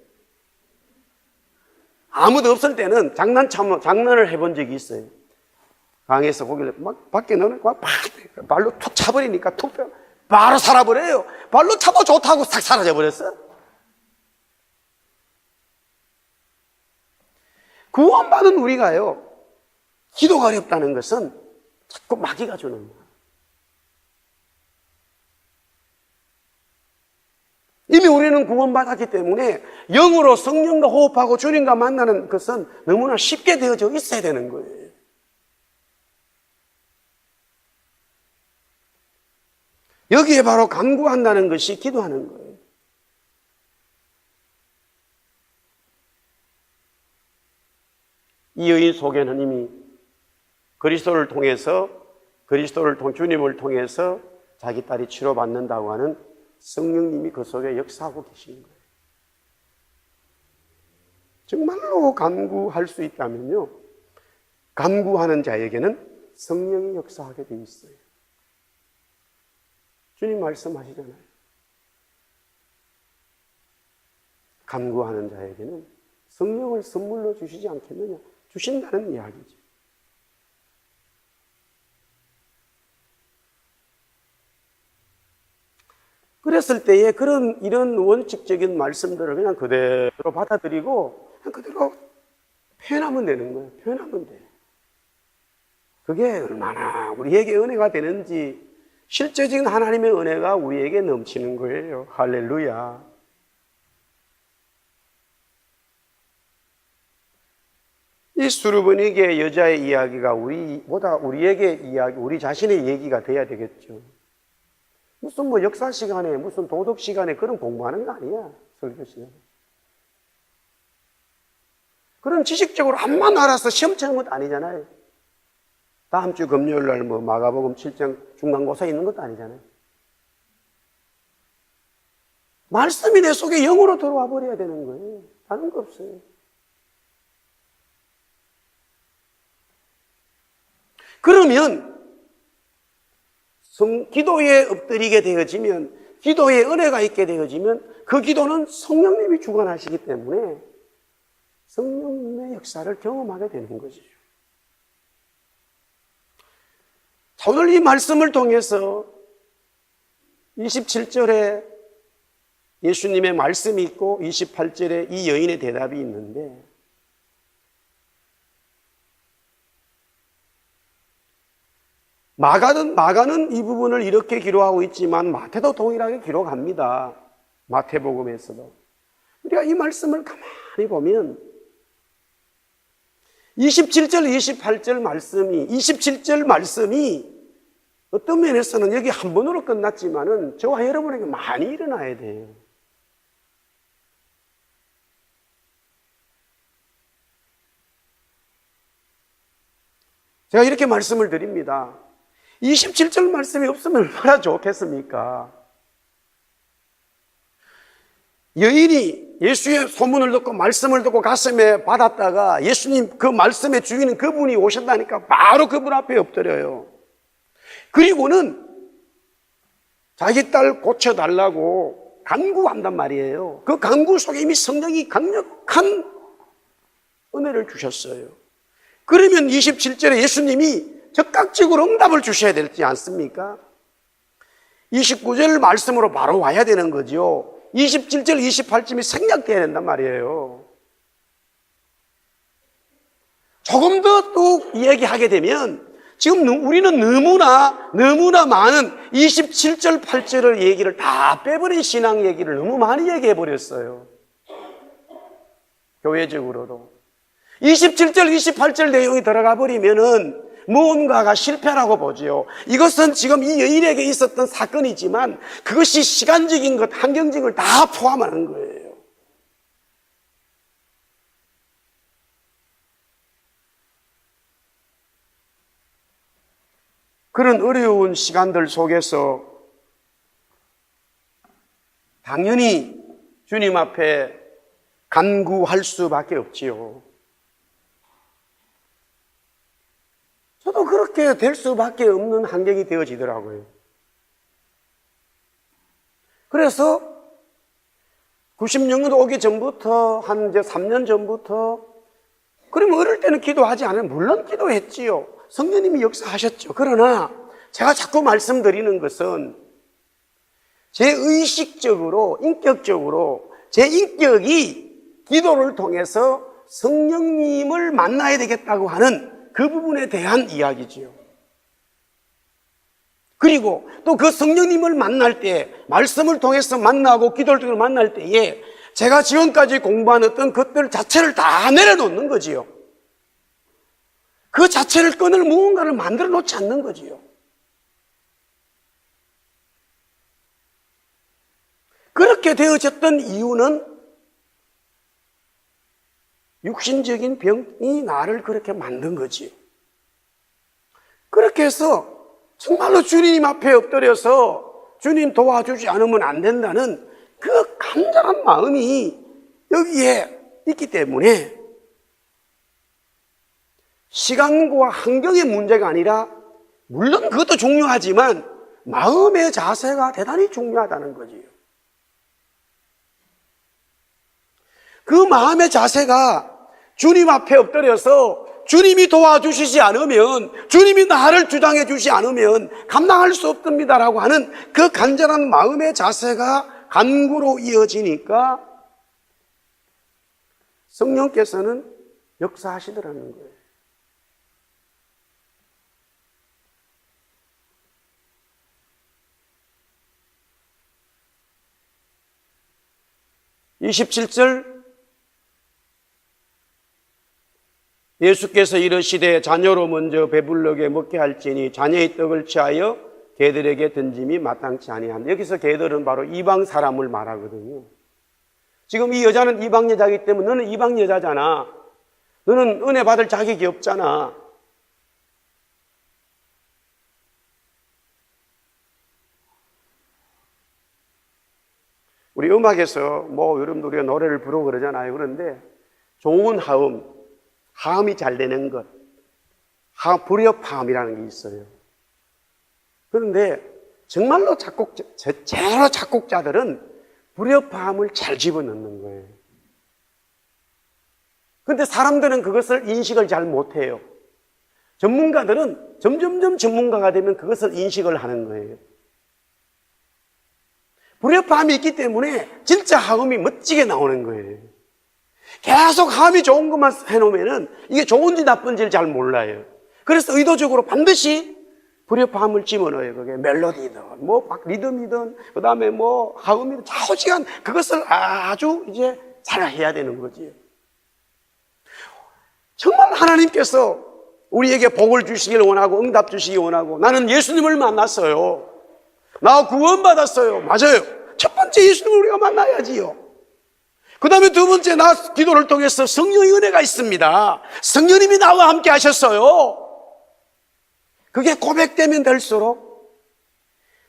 아무도 없을 때는 장난을 해본 적이 있어요. 강에서 고기를 막 밖에 넣어놓고 발로 툭 차버리니까 바로 살아버려요. 발로 차도 좋다고 싹 사라져버렸어. 구원받은 우리가요, 기도가 어렵다는 것은 자꾸 마귀가 주는 거예요. 이미 우리는 구원받았기 때문에 영으로 성령과 호흡하고 주님과 만나는 것은 너무나 쉽게 되어져 있어야 되는 거예요. 여기에 바로 간구한다는 것이 기도하는 거예요. 이 여인 속에는 이미 주님을 통해서 자기 딸이 치료받는다고 하는 성령님이 그 속에 역사하고 계신 거예요. 정말로 간구할 수 있다면요, 간구하는 자에게는 성령이 역사하게 되어 있어요. 주님 말씀하시잖아요. 간구하는 자에게는 성령을 선물로 주시지 않겠느냐. 주신다는 이야기죠. 그랬을 때에 이런 원칙적인 말씀들을 그냥 그대로 받아들이고 그냥 그대로 표현하면 되는 거예요. 표현하면 돼. 그게 얼마나 우리에게 은혜가 되는지, 실제적인 하나님의 은혜가 우리에게 넘치는 거예요. 할렐루야. 이 수르버니게 여자의 이야기가 우리 자신의 얘기가 돼야 되겠죠. 무슨 역사 시간에, 무슨 도덕 시간에 그런 공부하는 거 아니야, 설교 시간에. 그런 지식적으로 암만 알아서 시험 치는 것도 아니잖아요. 다음 주 금요일 날 마가복음 7장 중간고사 있는 것도 아니잖아요. 말씀이 내 속에 영으로 들어와 버려야 되는 거예요. 다른 거 없어요. 그러면 기도에 엎드리게 되어지면, 기도에 은혜가 있게 되어지면 그 기도는 성령님이 주관하시기 때문에 성령님의 역사를 경험하게 되는 것이죠. 오늘 이 말씀을 통해서 27절에 예수님의 말씀이 있고 28절에 이 여인의 대답이 있는데, 마가는 이 부분을 이렇게 기록하고 있지만 마태도 동일하게 기록합니다. 마태복음에서도. 우리가 이 말씀을 가만히 보면 27절 말씀이 어떤 면에서는 여기 한 번으로 끝났지만은 저와 여러분에게 많이 일어나야 돼요. 제가 이렇게 말씀을 드립니다. 27절 말씀이 없으면 얼마나 좋겠습니까? 여인이 예수의 소문을 듣고 말씀을 듣고 가슴에 받았다가 예수님 그 말씀의 주인은 그분이 오셨다니까 바로 그분 앞에 엎드려요. 그리고는 자기 딸 고쳐달라고 간구한단 말이에요. 그 간구 속에 이미 성령이 강력한 은혜를 주셨어요. 그러면 27절에 예수님이 적극적으로 응답을 주셔야 되지 않습니까? 29절 말씀으로 바로 와야 되는 거죠. 27절, 28절이 생략돼야 된단 말이에요. 조금 더 또 이야기하게 되면 지금 우리는 너무나 많은 27절, 8절의 얘기를 다 빼버린 신앙 얘기를 너무 많이 얘기해 버렸어요. 교회적으로도. 27절, 28절 내용이 들어가 버리면은 무언가가 실패라고 보지요. 이것은 지금 이 여인에게 있었던 사건이지만 그것이 시간적인 것, 환경적인 걸 다 포함하는 거예요. 그런 어려운 시간들 속에서 당연히 주님 앞에 간구할 수밖에 없지요. 저도 그렇게 될 수밖에 없는 환경이 되어지더라고요. 그래서 96년도 오기 전부터 한 이제 3년 전부터 그러면 어릴 때는 기도하지 않아요. 물론 기도했지요. 성령님이 역사하셨죠. 그러나 제가 자꾸 말씀드리는 것은 제 의식적으로 인격적으로 제 인격이 기도를 통해서 성령님을 만나야 되겠다고 하는 그 부분에 대한 이야기지요. 그리고 또 그 성령님을 만날 때, 말씀을 통해서 만나고 기도를 통해서 만날 때에 제가 지금까지 공부한 어떤 것들 자체를 다 내려놓는 거지요. 그 자체를 끊을 무언가를 만들어 놓지 않는 거지요. 그렇게 되어졌던 이유는 육신적인 병이 나를 그렇게 만든 거지. 그렇게 해서 정말로 주님 앞에 엎드려서 주님 도와주지 않으면 안 된다는 그 간절한 마음이 여기에 있기 때문에 시간과 환경의 문제가 아니라 물론 그것도 중요하지만 마음의 자세가 대단히 중요하다는 거지요. 그 마음의 자세가 주님 앞에 엎드려서 주님이 도와주시지 않으면, 주님이 나를 주장해 주지 않으면 감당할 수 없습니다라고 하는 그 간절한 마음의 자세가 간구로 이어지니까 성령께서는 역사하시더라는 거예요. (27절) 예수께서 이르시되 자녀로 먼저 배불르게 먹게 할지니 자녀의 떡을 취하여 개들에게 던짐이 마땅치 아니한다. 여기서 개들은 바로 이방 사람을 말하거든요. 지금 이 여자는 이방 여자이기 때문에 너는 이방 여자잖아. 너는 은혜 받을 자격이 없잖아. 우리 음악에서 여러분들 우리가 노래를 부르고 그러잖아요. 그런데 좋은 화음이 잘 되는 것, 불협화음이라는 게 있어요. 그런데 정말로 제대로 작곡자들은 불협화음을 잘 집어넣는 거예요. 그런데 사람들은 그것을 인식을 잘 못해요. 전문가들은 점점점 전문가가 되면 그것을 인식을 하는 거예요. 불협화음이 있기 때문에 진짜 화음이 멋지게 나오는 거예요. 계속 화음이 좋은 것만 해놓으면 이게 좋은지 나쁜지를 잘 몰라요. 그래서 의도적으로 반드시 불협화음을 집어넣어요. 그게 멜로디든 리듬이든 그 다음에 화음이든 좌우지간 그것을 아주 이제 잘 해야 되는 거지. 정말 하나님께서 우리에게 복을 주시길 원하고 응답 주시기 원하고 나는 예수님을 만났어요. 나 구원받았어요. 맞아요. 첫 번째 예수님을 우리가 만나야지요. 그 다음에 두 번째 나 기도를 통해서 성령의 은혜가 있습니다. 성령님이 나와 함께 하셨어요. 그게 고백되면 될수록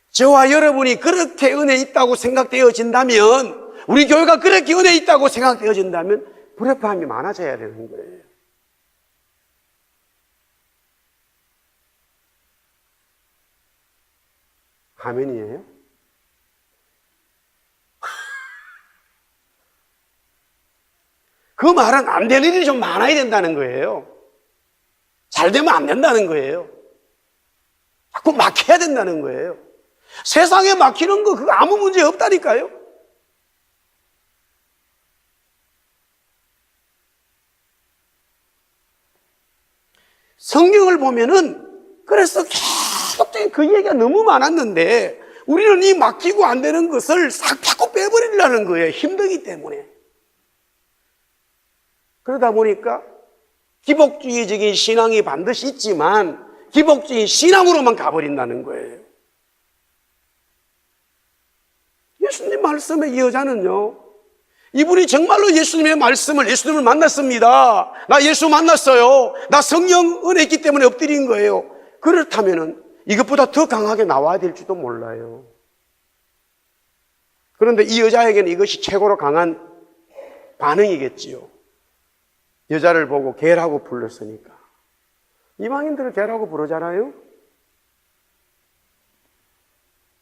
저와 여러분이 그렇게 은혜 있다고 생각되어진다면, 우리 교회가 그렇게 은혜 있다고 생각되어진다면 불협화음이 많아져야 되는 거예요. 아멘이에요? 그 말은 안 될 일이 좀 많아야 된다는 거예요. 잘 되면 안 된다는 거예요. 자꾸 막혀야 된다는 거예요. 세상에 막히는 거 그거 아무 문제 없다니까요. 성경을 보면은 그래서 계속적인 그 얘기가 너무 많았는데 우리는 이 막히고 안 되는 것을 싹 자꾸 빼버리려는 거예요. 힘들기 때문에. 그러다 보니까 기복주의적인 신앙이 반드시 있지만 기복주의 신앙으로만 가버린다는 거예요. 예수님 말씀의 이 여자는요, 이분이 정말로 예수님의 말씀을, 예수님을 만났습니다. 나 예수 만났어요. 나 성령 은혜 있기 때문에 엎드린 거예요. 그렇다면은 이것보다 더 강하게 나와야 될지도 몰라요. 그런데 이 여자에게는 이것이 최고로 강한 반응이겠지요. 여자를 보고 개라고 불렀으니까. 이방인들을 개라고 부르잖아요.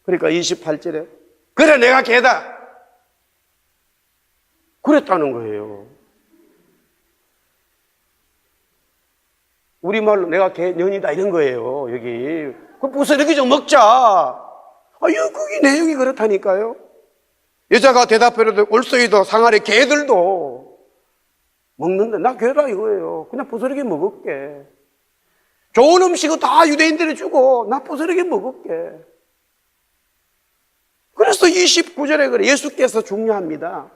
그러니까 28절에 그래 내가 개다 그랬다는 거예요. 우리말로 내가 개년이다 이런 거예요. 여기 그 부스러기 좀 먹자. 여기 내용이 그렇다니까요. 여자가 대답해도 올소이도 상하리 개들도 먹는데 나 개다 이거예요. 그냥 부스러기 먹을게. 좋은 음식은 다 유대인들이 주고 나 부스러기 먹을게. 그래서 29절에 그래. 예수께서 중요합니다.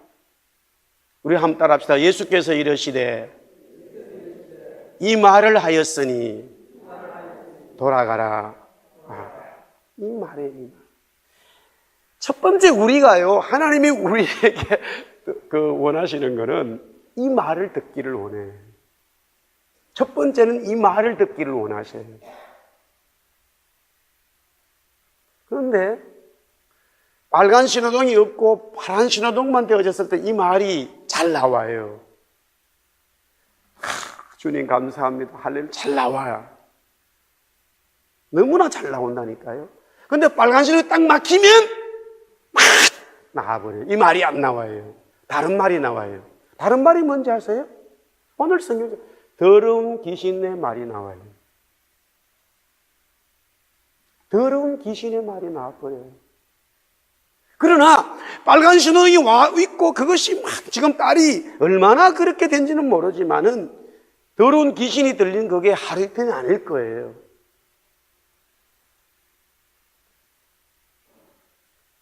우리 한번 따라합시다. 예수께서 이르시되 이 말을 하였으니 돌아가라. 이 말에 이 말. 첫 번째 우리가요, 하나님이 우리에게 원하시는 거는 이 말을 듣기를 원해. 첫 번째는 이 말을 듣기를 원하셔요. 그런데 빨간 신호등이 없고 파란 신호등만 되어졌을 때 이 말이 잘 나와요. 주님 감사합니다. 할렐루야. 잘 나와요. 너무나 잘 나온다니까요. 근데 빨간 신호등이 딱 막히면 막 나와버려요. 이 말이 안 나와요. 다른 말이 나와요. 다른 말이 뭔지 아세요? 오늘 성경에 더러운 귀신의 말이 나와요. 더러운 귀신의 말이 나와버려요. 그러나 빨간 신호등이 와 있고 그것이 막 지금 딸이 얼마나 그렇게 된지는 모르지만은 더러운 귀신이 들린 그게 하루 이틀이 아닐 거예요.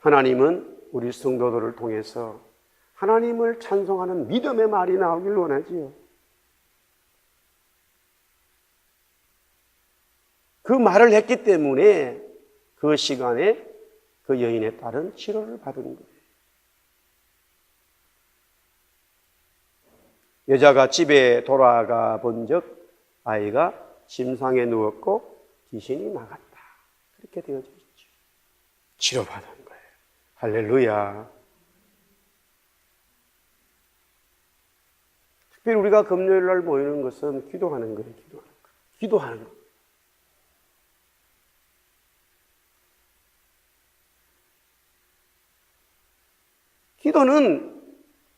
하나님은 우리 성도들을 통해서 하나님을 찬송하는 믿음의 말이 나오길 원하지요. 그 말을 했기 때문에 그 시간에 그 여인의 딸은 치료를 받은 거예요. 여자가 집에 돌아가 본즉 아이가 침상에 누웠고 귀신이 나갔다. 그렇게 되어져 있죠. 치료받은 거예요. 할렐루야. 특별히 우리가 금요일 날 모이는 것은 기도하는 거예요. 기도하는 거. 기도는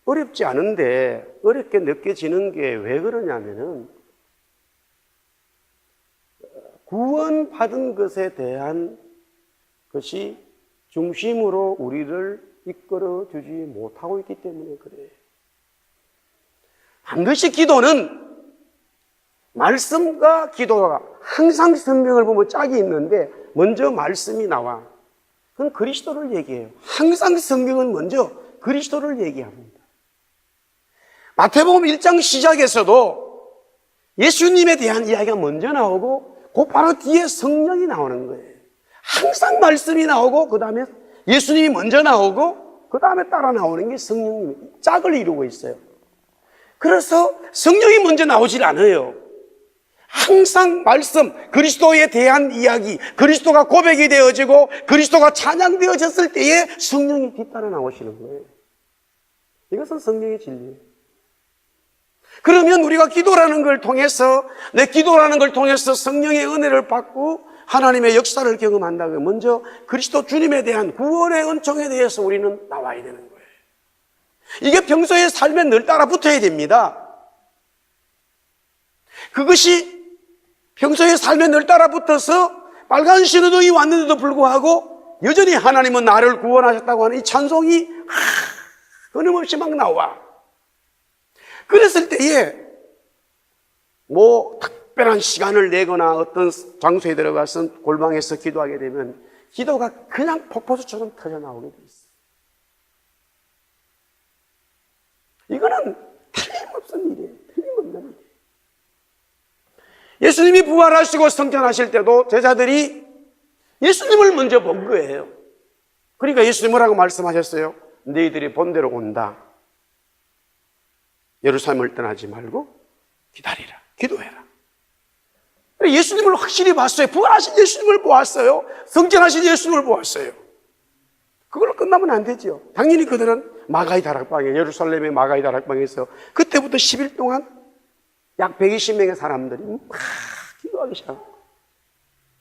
어렵지 않은데 어렵게 느껴지는 게 왜 그러냐면은 구원받은 것에 대한 것이 중심으로 우리를 이끌어 주지 못하고 있기 때문에 그래요. 반드시 기도는 말씀과 기도가 항상 성경을 보면 짝이 있는데 먼저 말씀이 나와. 그건 그리스도를 얘기해요. 항상 성경은 먼저 그리스도를 얘기합니다. 마태복음 1장 시작에서도 예수님에 대한 이야기가 먼저 나오고 그 바로 뒤에 성령이 나오는 거예요. 항상 말씀이 나오고 그 다음에 예수님이 먼저 나오고 그 다음에 따라 나오는 게 성령님이 짝을 이루고 있어요. 그래서 성령이 먼저 나오질 않아요. 항상 말씀, 그리스도에 대한 이야기, 그리스도가 고백이 되어지고 그리스도가 찬양되어졌을 때에 성령이 뒤따라 나오시는 거예요. 이것은 성령의 진리예요. 그러면 우리가 기도라는 걸 통해서, 내 기도라는 걸 통해서 성령의 은혜를 받고 하나님의 역사를 경험한다면 먼저 그리스도 주님에 대한 구원의 은총에 대해서 우리는 나와야 되는 거예요. 이게 평소의 삶에 늘 따라 붙어야 됩니다. 그것이 평소의 삶에 늘 따라 붙어서 빨간 신호등이 왔는데도 불구하고 여전히 하나님은 나를 구원하셨다고 하는 이 찬송이 끊임없이 막 나와. 그랬을 때에 특별한 시간을 내거나 어떤 장소에 들어가서 골방에서 기도하게 되면 기도가 그냥 폭포수처럼 터져나오게 돼 있어요. 이거는 틀림없는 일이에요. 틀림없는 일이에요. 예수님이 부활하시고 성천하실 때도 제자들이 예수님을 먼저 본 거예요. 그러니까 예수님 뭐라고 말씀하셨어요? 너희들이 본대로 온다. 예루살렘을 떠나지 말고 기다리라. 기도해라. 예수님을 확실히 봤어요. 부활하신 예수님을 보았어요. 성천하신 예수님을 보았어요. 그걸로 끝나면 안 되죠. 당연히 그들은 마가이 다락방에, 예루살렘의 마가이 다락방에서 그때부터 10일 동안 약 120명의 사람들이 막 기도하기 시작합니다.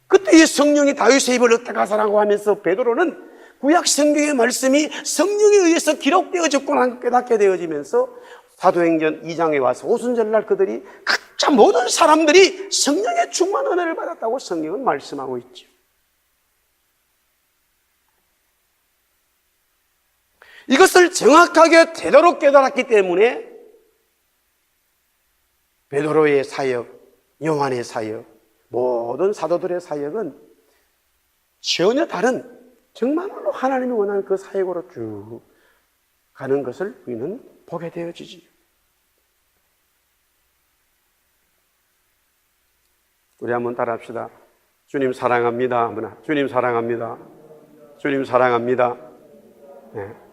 그때 이 성령이 다윗의 입을 어떡하사라고 하면서 베드로는 구약 성경의 말씀이 성령에 의해서 기록되어졌구나 하는 걸 깨닫게 되어지면서 사도행전 2장에 와서 오순절날 그들이 각자 모든 사람들이 성령의 충만 은혜를 받았다고 성경은 말씀하고 있죠. 이것을 정확하게 되도록 깨달았기 때문에 베드로의 사역, 요한의 사역, 모든 사도들의 사역은 전혀 다른 정말로 하나님이 원하는 그 사역으로 쭉 가는 것을 우리는 보게 되어지지. 우리 한번 따라합시다. 주님 사랑합니다. 주님 사랑합니다. 주님 사랑합니다. 네.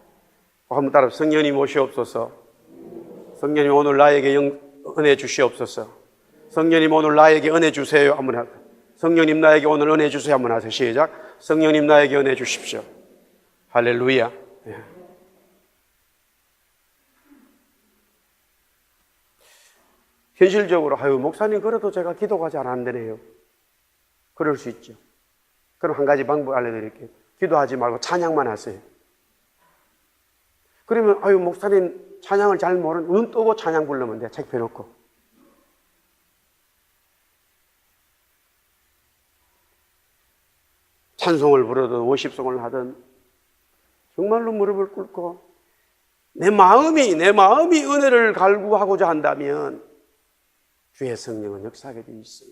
한번 따라 성령님 오시옵소서. 성령님 오늘 나에게 은혜 주시옵소서. 성령님 오늘 나에게 은혜 주세요. 한번 하세요. 성령님 나에게 오늘 은혜 주세요. 한번 하세요. 시작. 성령님 나에게 은혜 주십시오. 할렐루야. 예. 현실적으로 목사님 그래도 제가 기도가 잘 안 되네요. 그럴 수 있죠. 그럼 한 가지 방법 알려드릴게요. 기도하지 말고 찬양만 하세요. 그러면 목사님 찬양을 잘 모르는 눈 뜨고 찬양 부르면 돼. 책 펴놓고. 찬송을 부르든 워십송을 하든 정말로 무릎을 꿇고 내 마음이 은혜를 갈구하고자 한다면 주의 성령은 역사하게 되어 있어요.